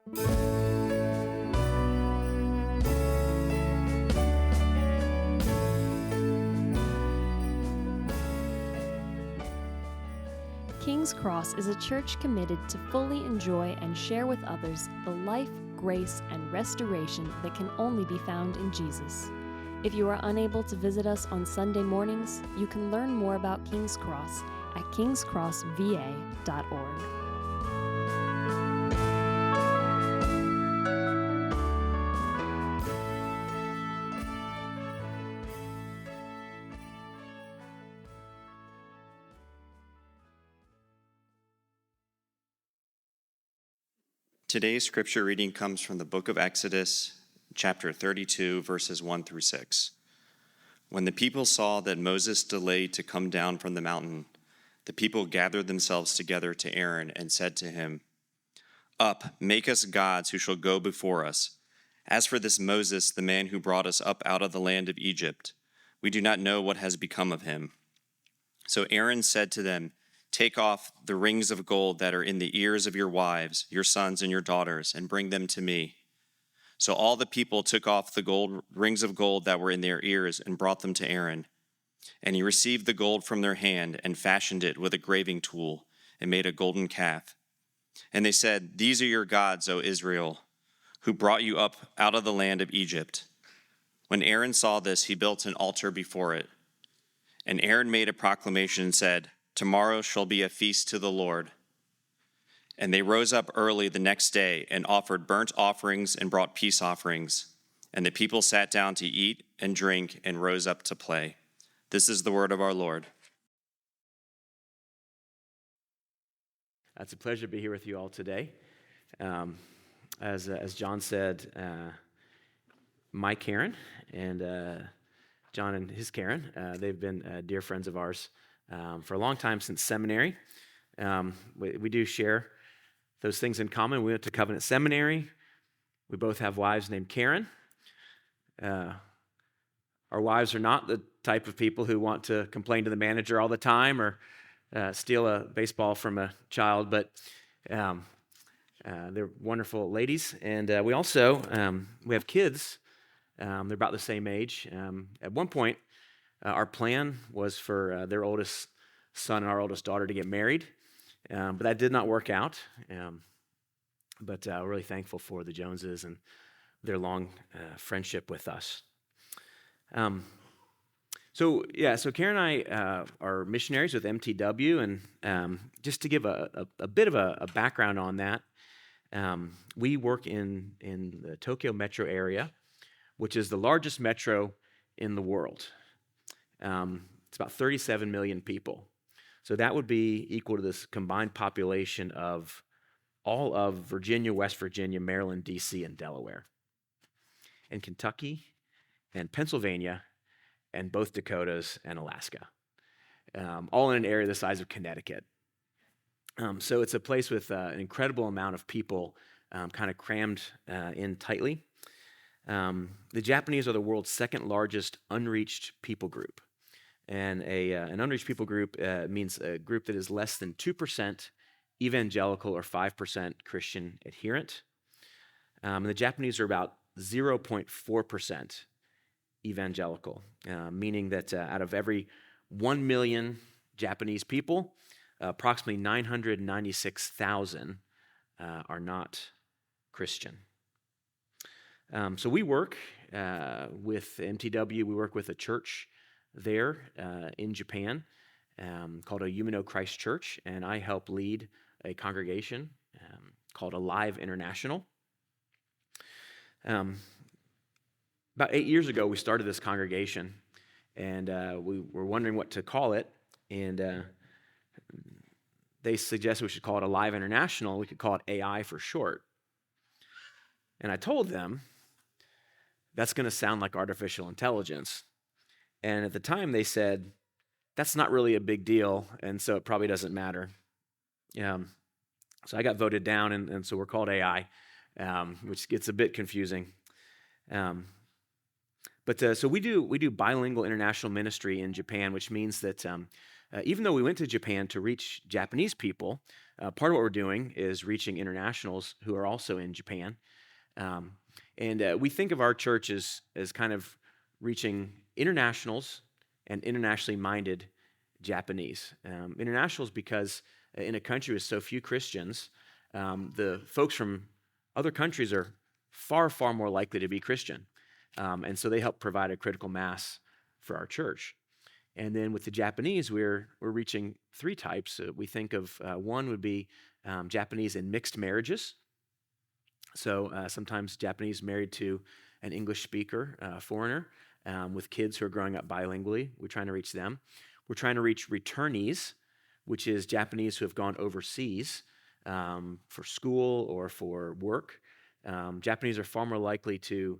King's Cross is a church committed to fully enjoy and share with others the life, grace, and restoration that can only be found in Jesus. If you are unable to visit us on Sunday mornings, you can learn more about King's Cross at kingscrossva.org. Today's scripture reading comes from the book of Exodus, chapter 32, verses 1 through 6. When the people saw that Moses delayed to come down from the mountain, the people gathered themselves together to Aaron and said to him, "Up, make us gods who shall go before us. As for this Moses, the man who brought us up out of the land of Egypt, we do not know what has become of him." So Aaron said to them, "Take off the rings of gold that are in the ears of your wives, your sons, and your daughters, and bring them to me." So all the people took off the rings of gold that were in their ears and brought them to Aaron. And he received the gold from their hand and fashioned it with a graving tool and made a golden calf. And they said, "These are your gods, O Israel, who brought you up out of the land of Egypt." When Aaron saw this, he built an altar before it. And Aaron made a proclamation and said, "Tomorrow shall be a feast to the Lord." And they rose up early the next day and offered burnt offerings and brought peace offerings. And the people sat down to eat and drink and rose up to play. This is the word of our Lord. It's a pleasure to be here with you all today. As John said, my Karen and John and his Karen, they've been dear friends of ours for a long time, since seminary. We do share those things in common. We went to Covenant Seminary. We both have wives named Karen. Our wives are not the type of people who want to complain to the manager all the time or steal a baseball from a child, but they're wonderful ladies. And we also we have kids. They're about the same age. At one point, our plan was for their oldest son and our oldest daughter to get married, but that did not work out. But we're really thankful for the Joneses and their long friendship with us. So Karen and I are missionaries with MTW, and just to give a bit of a background on that, we work in the Tokyo metro area, which is the largest metro in the world. It's about 37 million people. So that would be equal to this combined population of all of Virginia, West Virginia, Maryland, D.C., and Delaware, and Kentucky, and Pennsylvania, and both Dakotas and Alaska, all in an area the size of Connecticut. So it's a place with an incredible amount of people kind of crammed in tightly. The Japanese are the world's second largest unreached people group. And an unreached people group means a group that is less than 2% evangelical or 5% Christian adherent. And the Japanese are about 0.4% evangelical, meaning that out of every 1 million Japanese people, approximately 996,000 are not Christian. So we work with MTW. We work with a church there in Japan called a Umino Christ Church, and I help lead a congregation called Alive International. About 8 years ago, we started this congregation, and we were wondering what to call it, and they suggested we should call it Alive International. We could call it AI for short. And I told them, that's going to sound like artificial intelligence. And at the time, they said, that's not really a big deal, and so it probably doesn't matter. So I got voted down, and so we're called AI, which gets a bit confusing. But so we do bilingual international ministry in Japan, which means that even though we went to Japan to reach Japanese people, part of what we're doing is reaching internationals who are also in Japan. And we think of our church as kind of reaching internationals and internationally minded Japanese. Internationals because in a country with so few Christians, the folks from other countries are far, far more likely to be Christian. And so they help provide a critical mass for our church. And then with the Japanese, we're reaching three types. We think of one would be Japanese in mixed marriages. So sometimes Japanese married to an English speaker, foreigner, with kids who are growing up bilingually. We're trying to reach them. We're trying to reach returnees, which is Japanese who have gone overseas for school or for work. Japanese are far more likely to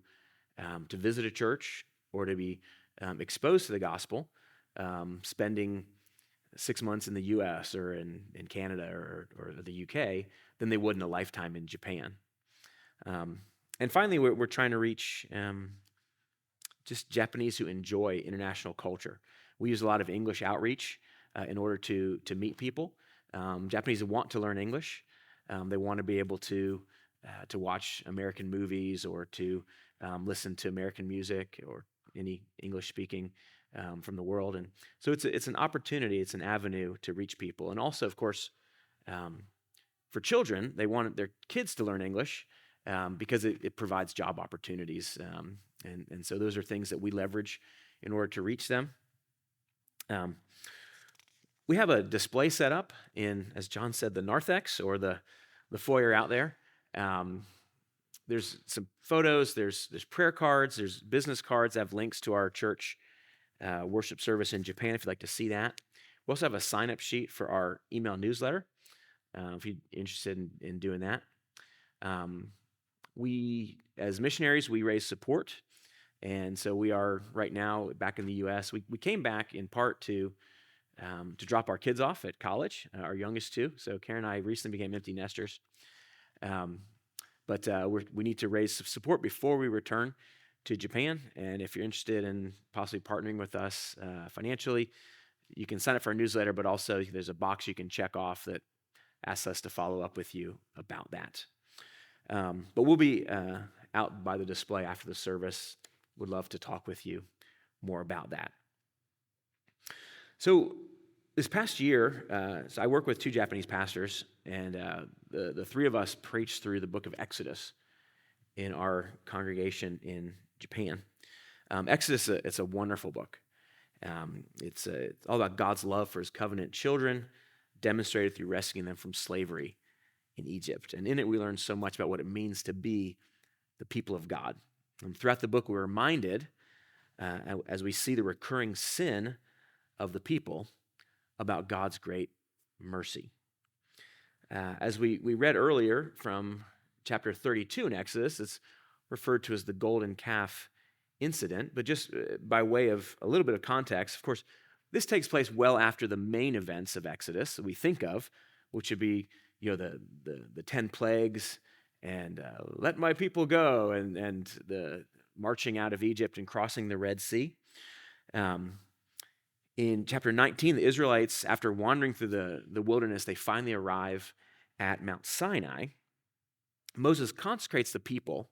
visit a church or to be exposed to the gospel, spending 6 months in the U.S. or in Canada or the U.K. than they would in a lifetime in Japan. And finally, we're trying to reach just Japanese who enjoy international culture. We use a lot of English outreach in order to meet people. Japanese want to learn English. They want to be able to watch American movies or to listen to American music or any English speaking from the world. And so it's an opportunity, it's an avenue to reach people. And also, of course, for children, they want their kids to learn English because it provides job opportunities. And so those are things that we leverage in order to reach them. We have a display set up in, as John said, the narthex or the foyer out there. There's some photos, there's prayer cards, there's business cards that have links to our church worship service in Japan if you'd like to see that. We also have a sign-up sheet for our email newsletter if you're interested in doing that. We, as missionaries, we raise support. And so we are right now back in the U.S. We came back in part to drop our kids off at college, our youngest two. So Karen and I recently became empty nesters. But we need to raise support before we return to Japan. And if you're interested in possibly partnering with us financially, you can sign up for our newsletter, but also there's a box you can check off that asks us to follow up with you about that. But we'll be out by the display after the service. Would love to talk with you more about that. So this past year, so I work with two Japanese pastors, and the three of us preached through the book of Exodus in our congregation in Japan. Exodus, it's a wonderful book. It's all about God's love for his covenant children, demonstrated through rescuing them from slavery in Egypt. And in it, we learn so much about what it means to be the people of God. And throughout the book, we're reminded, as we see the recurring sin of the people, about God's great mercy. As we read earlier from chapter 32 in Exodus, it's referred to as the golden calf incident, but just by way of a little bit of context, of course, this takes place well after the main events of Exodus that we think of, which would be, the 10 plagues and let my people go and the marching out of Egypt and crossing the Red Sea. In chapter 19, the Israelites, after wandering through the wilderness, they finally arrive at Mount Sinai. Moses consecrates the people.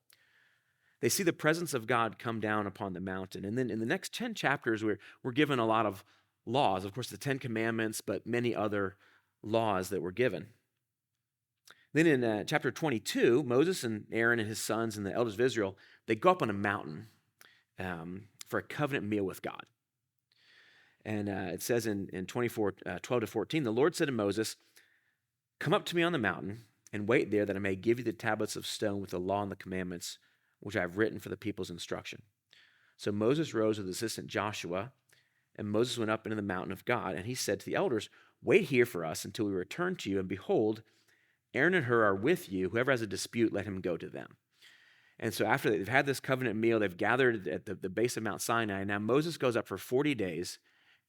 They see the presence of God come down upon the mountain. And then in the next 10 chapters, we're given a lot of laws. Of course, the 10 Commandments, but many other laws that were given. Then in chapter 22, Moses and Aaron and his sons and the elders of Israel, they go up on a mountain for a covenant meal with God. And it says in 12 to 14, the Lord said to Moses, "Come up to me on the mountain and wait there that I may give you the tablets of stone with the law and the commandments which I have written for the people's instruction." So Moses rose with his assistant Joshua, and Moses went up into the mountain of God, and he said to the elders, "Wait here for us until we return to you, and behold, Aaron and Hur are with you. Whoever has a dispute, let him go to them." And so after they've had this covenant meal, they've gathered at the base of Mount Sinai, and now Moses goes up for 40 days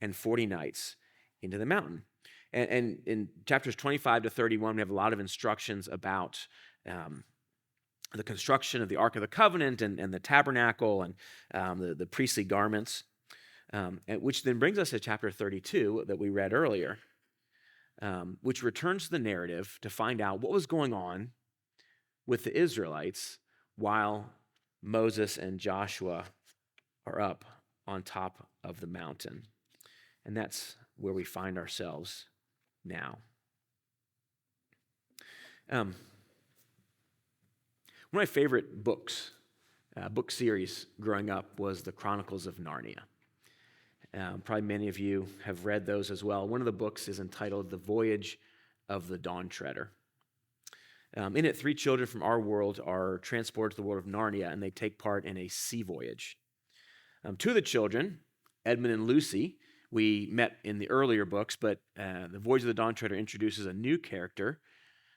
and 40 nights into the mountain. And in chapters 25 to 31, we have a lot of instructions about the construction of the Ark of the Covenant and the tabernacle and the priestly garments. which then brings us to chapter 32 that we read earlier, which returns to the narrative to find out what was going on with the Israelites while Moses and Joshua are up on top of the mountain. And that's where we find ourselves now. One of my favorite books, book series growing up was The Chronicles of Narnia. Probably many of you have read those as well. One of the books is entitled The Voyage of the Dawn Treader. In it, 3 children from our world are transported to the world of Narnia, and they take part in a sea voyage. 2 of the children, Edmund and Lucy, we met in the earlier books, but The Voyage of the Dawn Treader introduces a new character,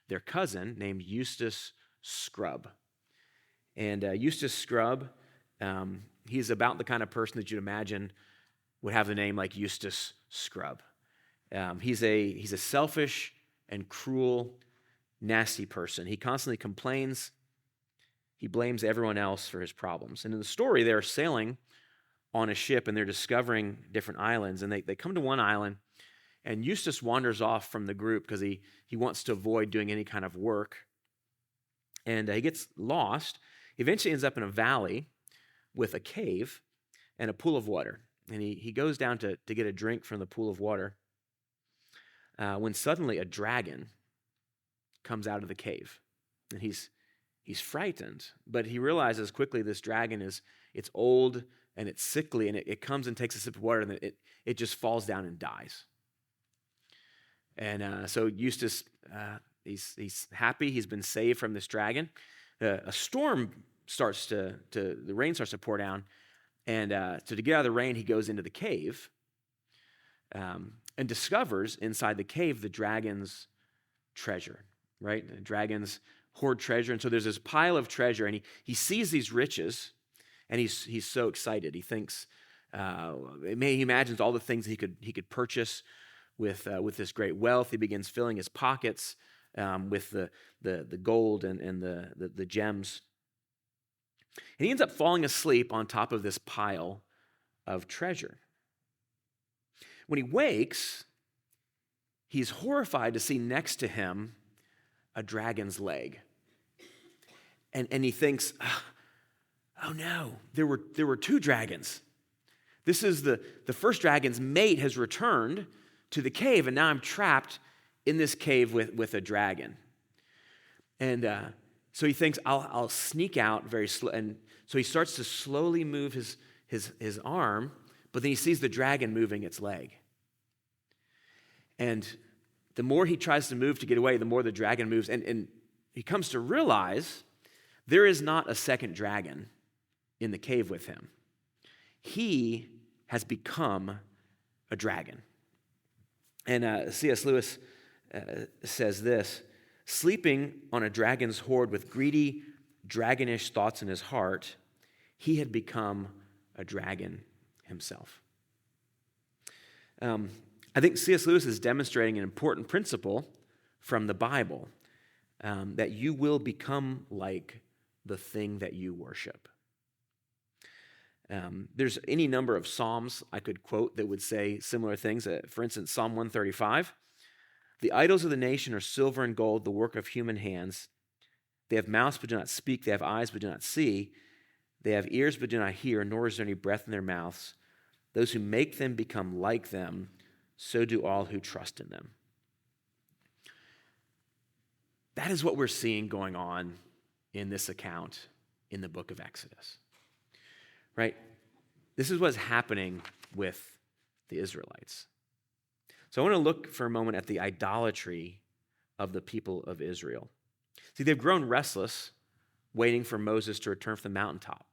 their cousin, named Eustace Scrubb. And Eustace Scrubb, he's about the kind of person that you'd imagine would have the name like Eustace Scrubb. He's a selfish and cruel, nasty person. He constantly complains. He blames everyone else for his problems. And in the story, they're sailing on a ship, and they're discovering different islands. And they come to one island, and Eustace wanders off from the group because he wants to avoid doing any kind of work. And he gets lost. He eventually ends up in a valley with a cave and a pool of water. And he goes down to get a drink from the pool of water when suddenly a dragon comes out of the cave. And he's frightened, but he realizes quickly this dragon it's old and it's sickly, and it comes and takes a sip of water, and it just falls down and dies. And so Eustace, he's happy he's been saved from this dragon. A storm the rain starts to pour down, and so to get out of the rain, he goes into the cave and discovers inside the cave the dragon's treasure, right? The dragons hoard treasure, and so there's this pile of treasure, and he sees these riches, and he's so excited. He thinks, he imagines all the things he could purchase with this great wealth. He begins filling his pockets with the gold and the gems. And he ends up falling asleep on top of this pile of treasure. When he wakes, he's horrified to see next to him a dragon's leg. And he thinks, oh no, there were 2 dragons. This is the first dragon's mate has returned to the cave, and now I'm trapped in this cave with a dragon. And so he thinks, I'll sneak out very slow. And so he starts to slowly move his arm, but then he sees the dragon moving its leg. And the more he tries to move to get away, the more the dragon moves. And he comes to realize there is not a second dragon in the cave with him. He has become a dragon. And C.S. Lewis says this: sleeping on a dragon's hoard with greedy, dragonish thoughts in his heart, he had become a dragon himself. I think C.S. Lewis is demonstrating an important principle from the Bible, that you will become like the thing that you worship. There's any number of Psalms I could quote that would say similar things. For instance, Psalm 135, the idols of the nation are silver and gold, the work of human hands. They have mouths but do not speak. They have eyes but do not see. They have ears but do not hear, nor is there any breath in their mouths. Those who make them become like them, so do all who trust in them. That is what we're seeing going on in this account in the book of Exodus. Right? This is what's happening with the Israelites. So I want to look for a moment at the idolatry of the people of Israel. See, they've grown restless, waiting for Moses to return from the mountaintop.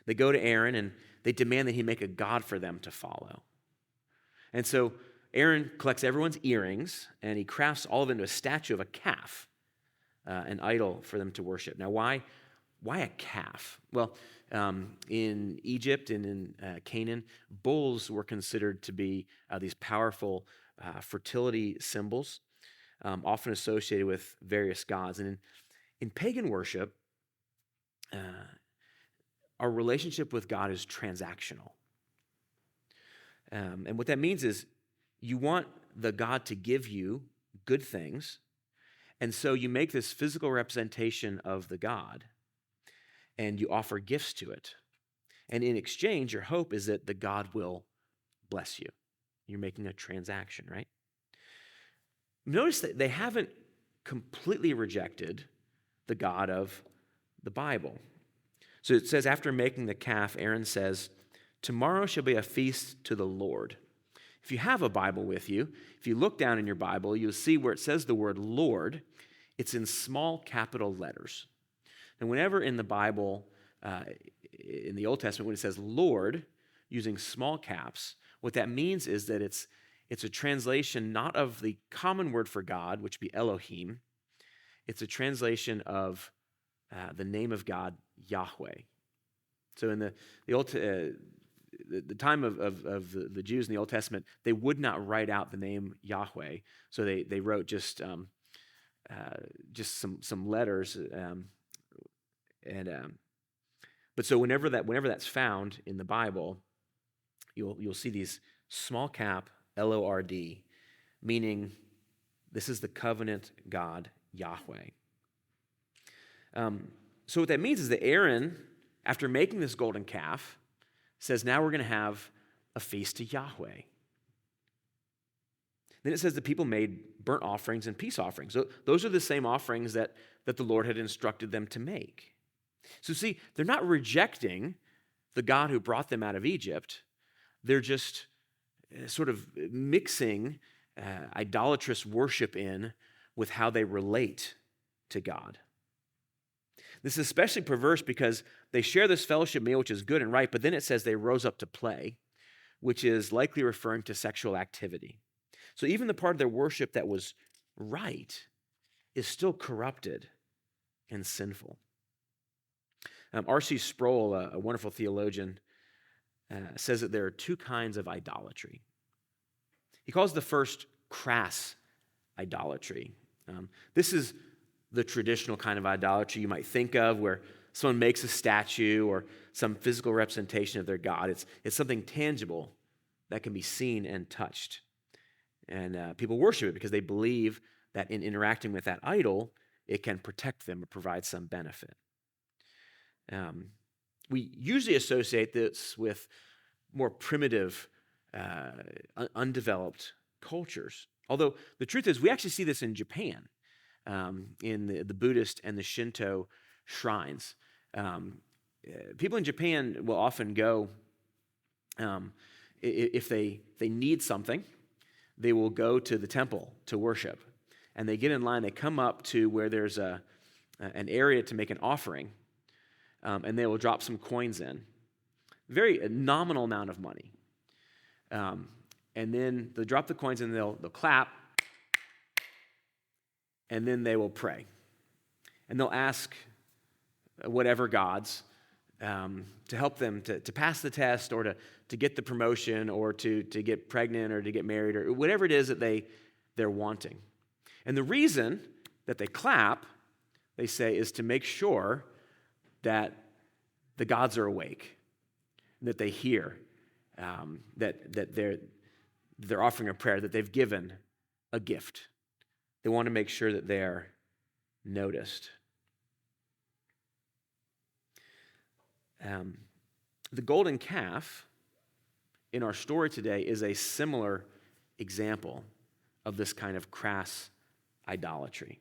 They go to Aaron and they demand that he make a god for them to follow. And so Aaron collects everyone's earrings and he crafts all of them into a statue of a calf, an idol for them to worship. Now, why a calf? Well, in Egypt and in Canaan, bulls were considered to be these powerful fertility symbols, often associated with various gods. And in pagan worship, our relationship with God is transactional. And what that means is you want the God to give you good things, and so you make this physical representation of the God, and you offer gifts to it. And in exchange, your hope is that the God will bless you. You're making a transaction, right? Notice that they haven't completely rejected the God of the Bible. So it says, after making the calf, Aaron says, "Tomorrow shall be a feast to the Lord." If you have a Bible with you, if you look down in your Bible, you'll see where it says the word Lord, it's in small capital letters. And whenever in the Bible, in the Old Testament, when it says Lord, using small caps, what that means is that it's a translation not of the common word for God, which would be Elohim. It's a translation of the name of God, Yahweh. So in the time of the Jews in the Old Testament, they would not write out the name Yahweh, so they wrote just some letters. But so whenever that's found in the Bible, you'll see these small cap Lord, meaning this is the covenant God Yahweh. So what that means is that Aaron, after making this golden calf, says, now we're going to have a feast to Yahweh. Then it says the people made burnt offerings and peace offerings. So those are the same offerings that the Lord had instructed them to make. So see, they're not rejecting the God who brought them out of Egypt. They're just sort of mixing idolatrous worship in with how they relate to God. This is especially perverse because they share this fellowship meal, which is good and right, but then it says they rose up to play, which is likely referring to sexual activity. So even the part of their worship that was right is still corrupted and sinful. R.C. Sproul, a wonderful theologian, says that there are two kinds of idolatry. He calls the first crass idolatry. This is the traditional kind of idolatry you might think of, where someone makes a statue or some physical representation of their God. It's something tangible that can be seen and touched. And people worship it because they believe that in interacting with that idol, it can protect them or provide some benefit. We usually associate this with more primitive, undeveloped cultures. Although the truth is, we actually see this in Japan, in the Buddhist and the Shinto shrines. People in Japan will often go, if they need something, they will go to the temple to worship. And they get in line, they come up to where there's an area to make an offering, and they will drop some coins in. A nominal amount of money. And then they'll drop the coins in, they'll clap, and then they will pray. And they'll ask whatever gods to help them to pass the test, or to get the promotion, or to get pregnant, or to get married, or whatever it is that they're wanting. And the reason that they clap, they say, is to make sure that the gods are awake, that they hear, that they're offering a prayer, that they've given a gift. They want to make sure that they're noticed. The golden calf in our story today is a similar example of this kind of crass idolatry.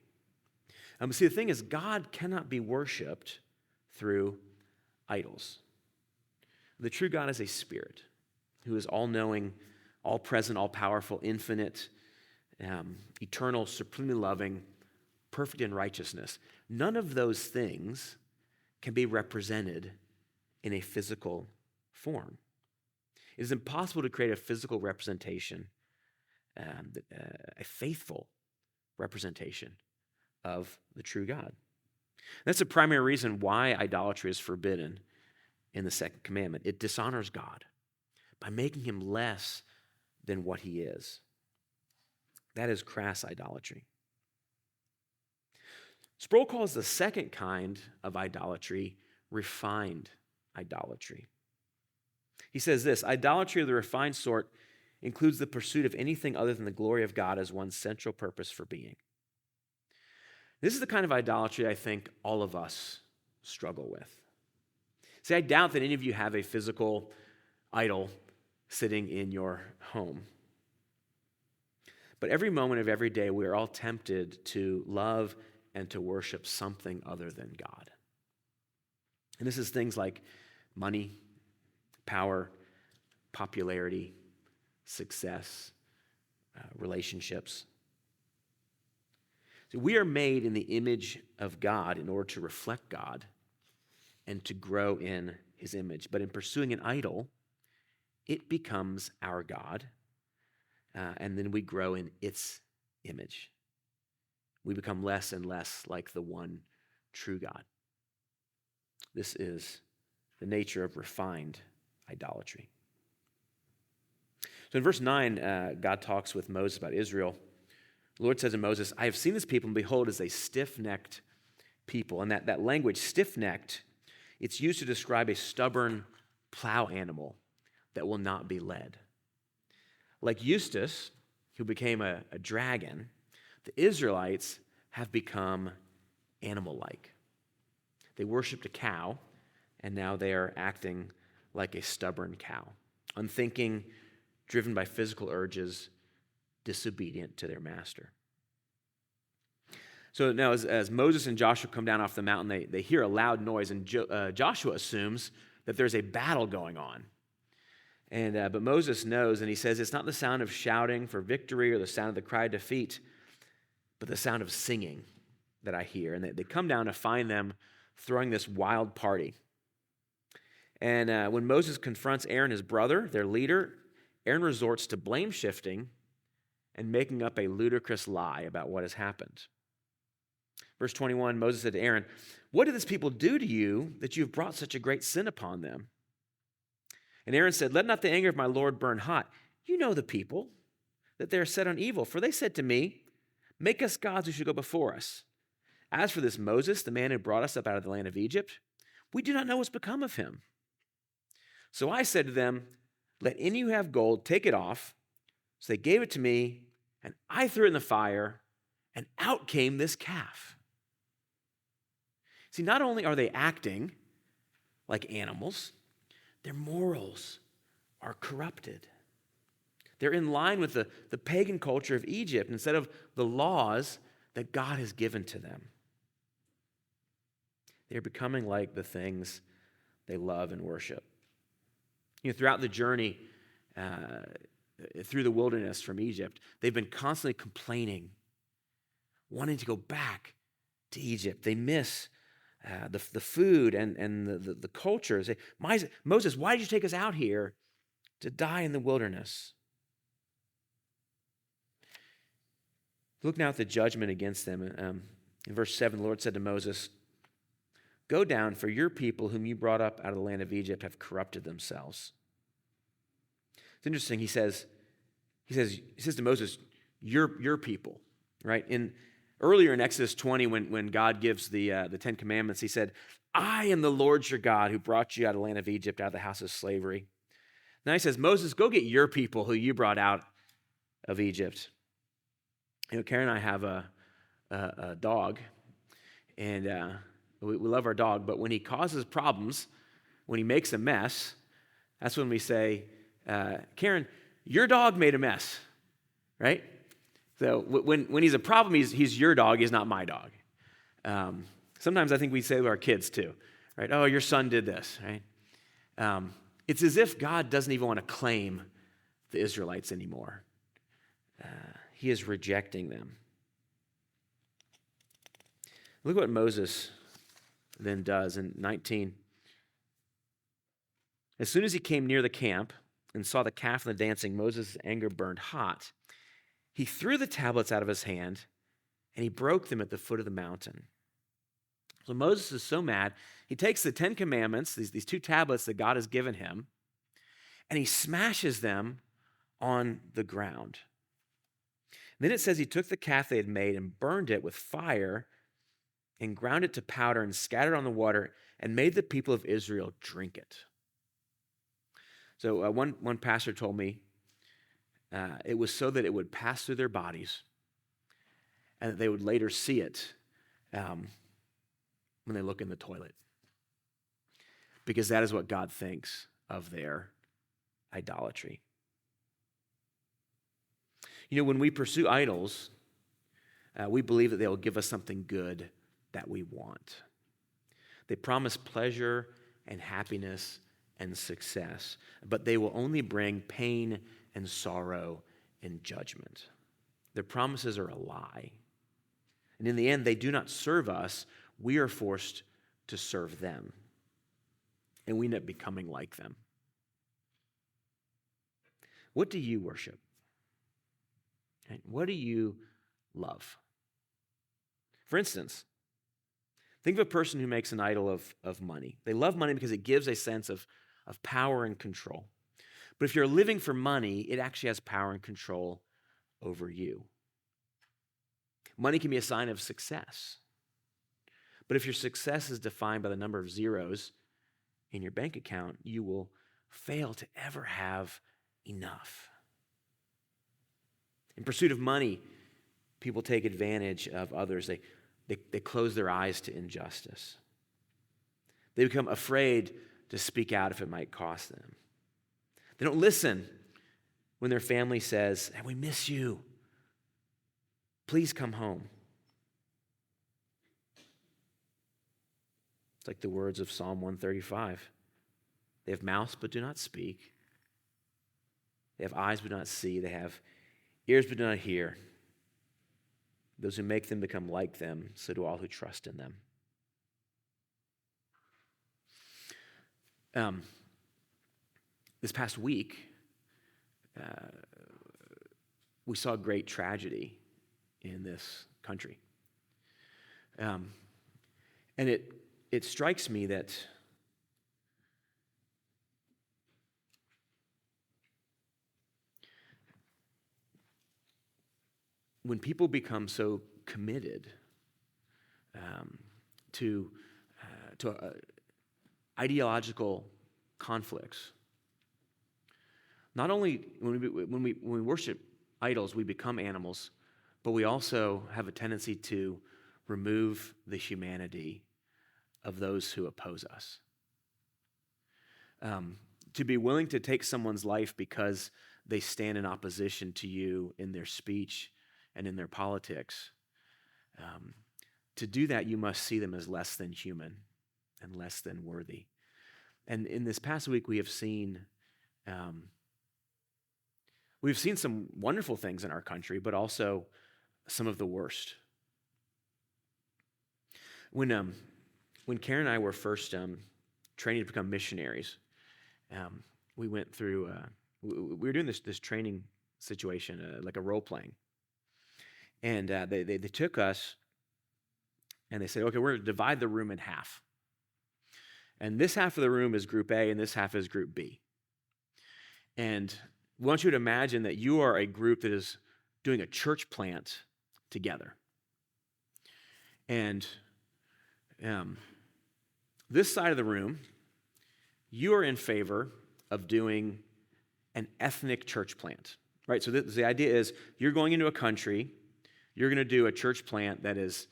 See, the thing is, God cannot be worshipped through idols. The true God is a spirit who is all-knowing, all-present, all-powerful, infinite, eternal, supremely loving, perfect in righteousness. None of those things can be represented in a physical form. It is impossible to create a physical representation, a faithful representation of the true God. That's the primary reason why idolatry is forbidden in the second commandment. It dishonors God by making him less than what he is. That is crass idolatry. Sproul calls the second kind of idolatry refined idolatry. He says this, idolatry of the refined sort includes the pursuit of anything other than the glory of God as one's central purpose for being. This is the kind of idolatry I think all of us struggle with. See, I doubt that any of you have a physical idol sitting in your home. But every moment of every day, we are all tempted to love and to worship something other than God. And this is things like money, power, popularity, success, relationships. So we are made in the image of God in order to reflect God and to grow in his image. But in pursuing an idol, it becomes our God, and then we grow in its image. We become less and less like the one true God. This is the nature of refined idolatry. So in verse 9, God talks with Moses about Israel. The Lord says to Moses, I have seen this people, and behold, as a stiff-necked people. And that language, stiff-necked, it's used to describe a stubborn plow animal that will not be led. Like Eustace, who became a dragon, the Israelites have become animal-like. They worshiped a cow, and now they are acting like a stubborn cow, unthinking, driven by physical urges, disobedient to their master. So now as Moses and Joshua come down off the mountain, they hear a loud noise, and Joshua assumes that there's a battle going on. But Moses knows, and he says, it's not the sound of shouting for victory or the sound of the cry of defeat, but the sound of singing that I hear. And they come down to find them throwing this wild party. And when Moses confronts Aaron, his brother, their leader, Aaron resorts to blame shifting and making up a ludicrous lie about what has happened. Verse 21, Moses said to Aaron, what did this people do to you that you have brought such a great sin upon them? And Aaron said, let not the anger of my Lord burn hot. You know the people, that they are set on evil. For they said to me, make us gods who should go before us. As for this Moses, the man who brought us up out of the land of Egypt, we do not know what's become of him. So I said to them, let any who have gold take it off. So they gave it to me, and I threw it in the fire, and out came this calf. See, not only are they acting like animals, their morals are corrupted. They're in line with the pagan culture of Egypt instead of the laws that God has given to them. They're becoming like the things they love and worship. Throughout the journey through the wilderness from Egypt, they've been constantly complaining, wanting to go back to Egypt. They miss the food and the culture. They say, Moses, why did you take us out here to die in the wilderness? Look now at the judgment against them. In verse 7, the Lord said to Moses, go down, for your people whom you brought up out of the land of Egypt have corrupted themselves. It's interesting. He says to Moses, your people, right? Earlier in Exodus 20, when God gives the Ten Commandments, he said, I am the Lord your God who brought you out of the land of Egypt, out of the house of slavery. Now he says, Moses, go get your people who you brought out of Egypt. Karen and I have a dog, and we love our dog, but when he causes problems, when he makes a mess, that's when we say, Karen, your dog made a mess, right? So when he's a problem, he's your dog, he's not my dog. Sometimes I think we say to our kids too, right? Oh, your son did this, right? It's as if God doesn't even want to claim the Israelites anymore. He is rejecting them. Look what Moses then does in 19. As soon as he came near the camp and saw the calf and the dancing, Moses' anger burned hot. He threw the tablets out of his hand, and he broke them at the foot of the mountain. So Moses is so mad, he takes the 10 Commandments, these 2 tablets that God has given him, and he smashes them on the ground. And then it says he took the calf they had made and burned it with fire and ground it to powder and scattered on the water and made the people of Israel drink it. So one pastor told me it was so that it would pass through their bodies and that they would later see it when they look in the toilet. Because that is what God thinks of their idolatry. You know, when we pursue idols, we believe that they will give us something good that we want. They promise pleasure and happiness and success, but they will only bring pain and sorrow and judgment. Their promises are a lie. And in the end, they do not serve us. We are forced to serve them. And we end up becoming like them. What do you worship? What do you love? For instance, think of a person who makes an idol of money. They love money because it gives a sense of power and control. But if you're living for money, it actually has power and control over you. Money can be a sign of success. But if your success is defined by the number of zeros in your bank account, you will fail to ever have enough. In pursuit of money, people take advantage of others. They close their eyes to injustice. They become afraid to speak out if it might cost them. They don't listen when their family says, "Hey, we miss you. Please come home." It's like the words of Psalm 135. They have mouths but do not speak. They have eyes but do not see. They have ears but do not hear. Those who make them become like them, so do all who trust in them. This past week, we saw great tragedy in this country. And it strikes me that when people become so committed to ideological conflicts, not only when we worship idols, we become animals, but we also have a tendency to remove the humanity of those who oppose us. To be willing to take someone's life because they stand in opposition to you in their speech and in their politics. To do that, you must see them as less than human and less than worthy. And in this past week, we have seen some wonderful things in our country, but also some of the worst. When Karen and I were first training to become missionaries, we went through. We were doing this training situation, like a role playing, and they took us, and they said, "Okay, we're going to divide the room in half, and this half of the room is Group A, and this half is Group B, and we want you to imagine that you are a group that is doing a church plant together, and this side of the room, you are in favor of doing an ethnic church plant, right? So the idea is you're going into a country, you're going to do a church plant that is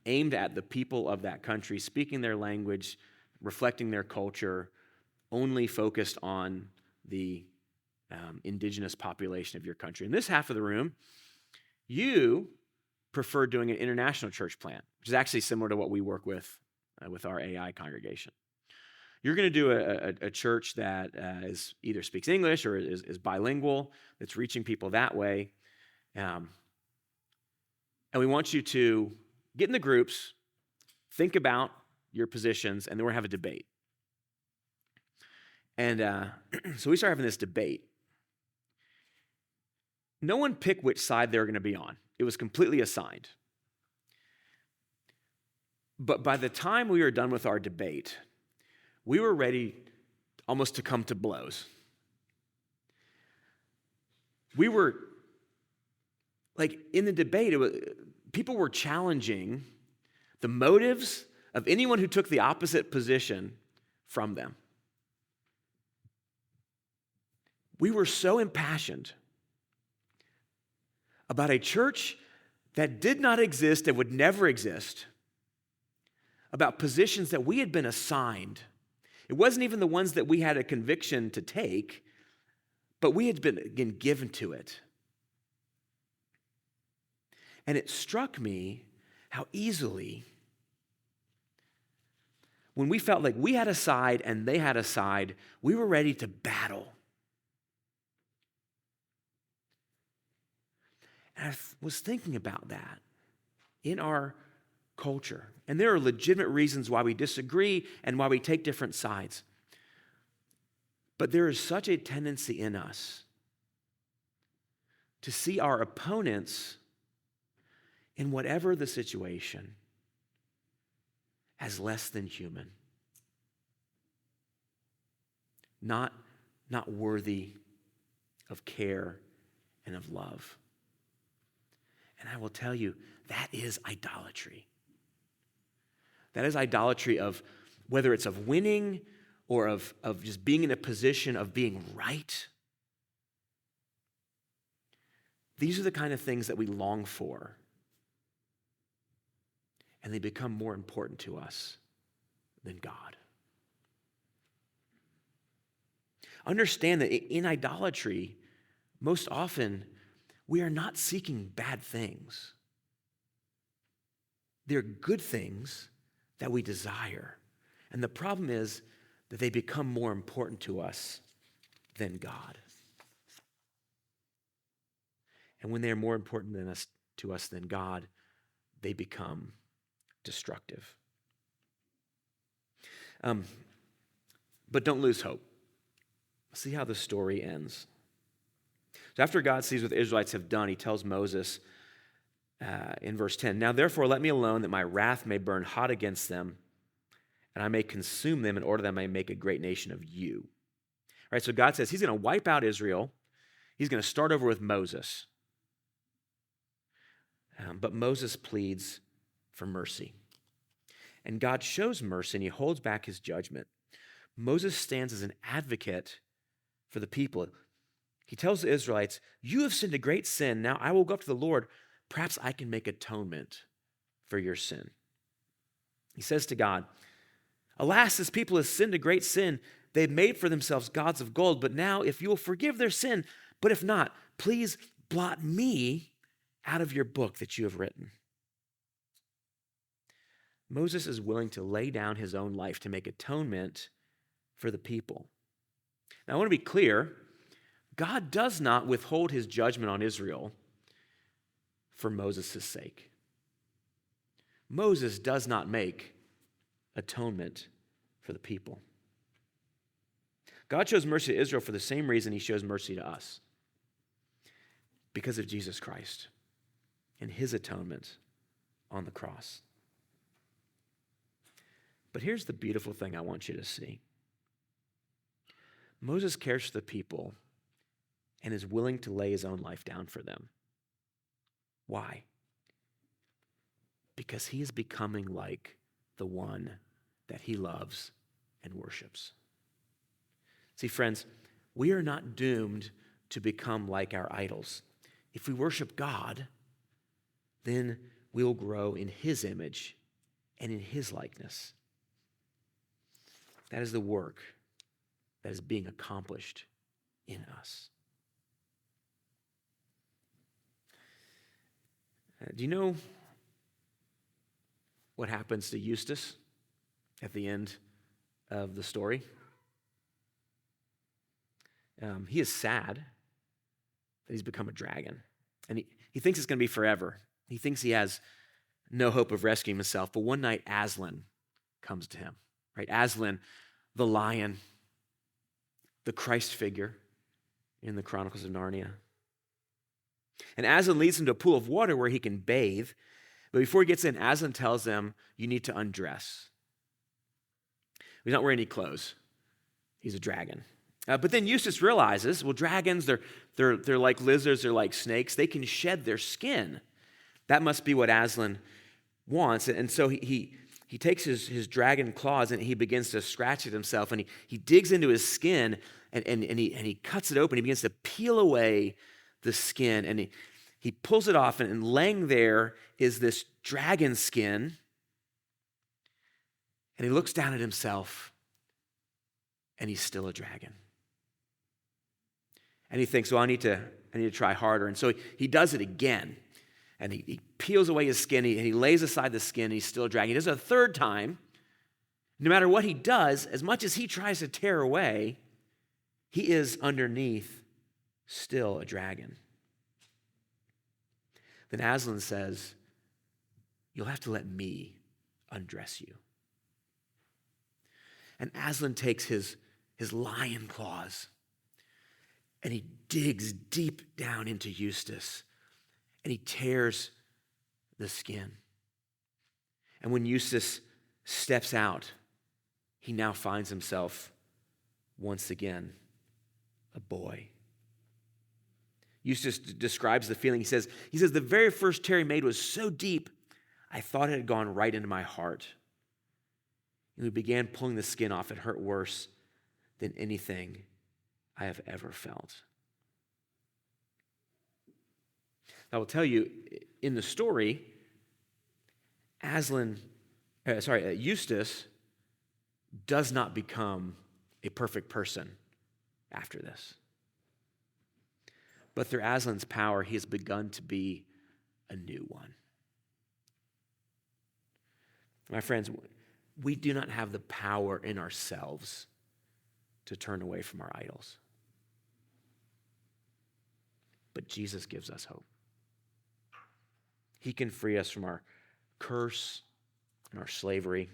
aimed at the people of that country, speaking their language, reflecting their culture, only focused on the indigenous population of your country. In this half of the room, you prefer doing an international church plant, which is actually similar to what we work with our AI congregation. You're going to do a church that is either speaks English or is bilingual, that's reaching people that way. And we want you to get in the groups, think about your positions, and then we're going to have a debate. And so we start having this debate. No one picked which side they're going to be on. It was completely assigned. But by the time we were done with our debate, we were ready almost to come to blows. We were, like, in the debate, people were challenging the motives of anyone who took the opposite position from them. we were so impassioned about a church that did not exist and would never exist, about positions that we had been assigned. It wasn't even the ones that we had a conviction to take, but we had been given to it. And it struck me how easily, when we felt like we had a side and they had a side, we were ready to battle. And I was thinking about that in our culture. And there are legitimate reasons why we disagree and why we take different sides. But there is such a tendency in us to see our opponents, in whatever the situation, as less than human, not worthy of care and of love. And I will tell you, that is idolatry. That is idolatry of whether it's of winning or of just being in a position of being right. These are the kind of things that we long for. And they become more important to us than God. Understand that in idolatry, most often, we are not seeking bad things. They're good things that we desire. And the problem is that they become more important to us than God. And when they're more important to us than God, they become destructive. But don't lose hope. See how the story ends. So after God sees what the Israelites have done, he tells Moses in verse 10, "Now therefore let me alone, that my wrath may burn hot against them, and I may consume them in order that I may make a great nation of you." All right, so God says he's going to wipe out Israel. He's going to start over with Moses. But Moses pleads for mercy. And God shows mercy, and he holds back his judgment. Moses stands as an advocate for the people. He tells the Israelites, "You have sinned a great sin. Now I will go up to the Lord. Perhaps I can make atonement for your sin." He says to God, "Alas, this people has sinned a great sin. They've made for themselves gods of gold. But now, if you will forgive their sin, but if not, please blot me out of your book that you have written." Moses is willing to lay down his own life to make atonement for the people. Now, I want to be clear. God does not withhold his judgment on Israel for Moses' sake. Moses does not make atonement for the people. God shows mercy to Israel for the same reason he shows mercy to us. Because of Jesus Christ and his atonement on the cross. But here's the beautiful thing I want you to see. Moses cares for the people and is willing to lay his own life down for them. Why? Because he is becoming like the one that he loves and worships. See, friends, we are not doomed to become like our idols. If we worship God, then we'll grow in his image and in his likeness. That is the work that is being accomplished in us. Do you know what happens to Eustace at the end of the story? He is sad that he's become a dragon. And he thinks it's going to be forever. He thinks he has no hope of rescuing himself. But one night, Aslan comes to him. Right? Aslan, the lion, the Christ figure in the Chronicles of Narnia. And Aslan leads him to a pool of water where he can bathe. But before he gets in, Aslan tells him, "You need to undress." He's not wearing any clothes. He's a dragon. But then Eustace realizes, well, dragons, they're like lizards, they're like snakes. They can shed their skin. That must be what Aslan wants. And so he he takes his dragon claws and he begins to scratch at himself, and he digs into his skin and he cuts it open. He begins to peel away the skin, and he pulls it off, and laying there is this dragon skin. And he looks down at himself, and he's still a dragon. And he thinks, well, I need to try harder. And so he does it again. And he peels away his skin, and he lays aside the skin, and he's still a dragon. He does it a third time. No matter what he does, as much as he tries to tear away, he is underneath still a dragon. Then Aslan says, you'll have to let me undress you. And Aslan takes his lion claws and he digs deep down into Eustace and he tears the skin. And when Eustace steps out, he now finds himself once again a boy. Eustace describes the feeling. He says, the very first tear he made was so deep, I thought it had gone right into my heart. And we began pulling the skin off. It hurt worse than anything I have ever felt. I will tell you, in the story, Eustace does not become a perfect person after this. But through Aslan's power, he has begun to be a new one. My friends, we do not have the power in ourselves to turn away from our idols. But Jesus gives us hope. He can free us from our curse and our slavery.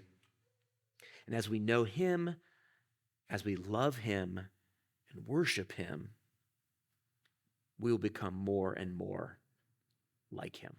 And as we know him, as we love him and worship him, we will become more and more like him.